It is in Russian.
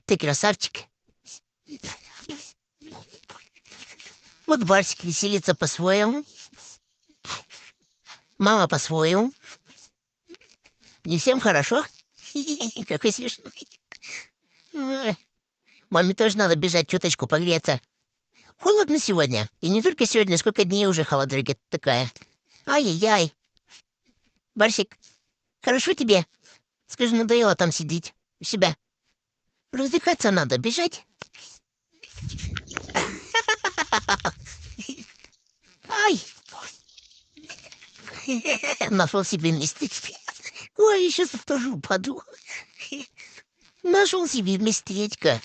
Ты красавчик. Вот Барсик веселится по-своему, мама по-своему. Не всем хорошо. Какой смешной. Ой, маме тоже надо бежать чуточку погреться. Холодно сегодня. И не только сегодня, сколько дней уже холодрыга такая. Ай-яй-яй. Барсик, хорошо тебе? Скажи, надоело там сидеть у себя. Развлекаться надо, бежать. Ай! Нашел себе местечко. Ой, сейчас тоже упаду. Нашел себе местечко.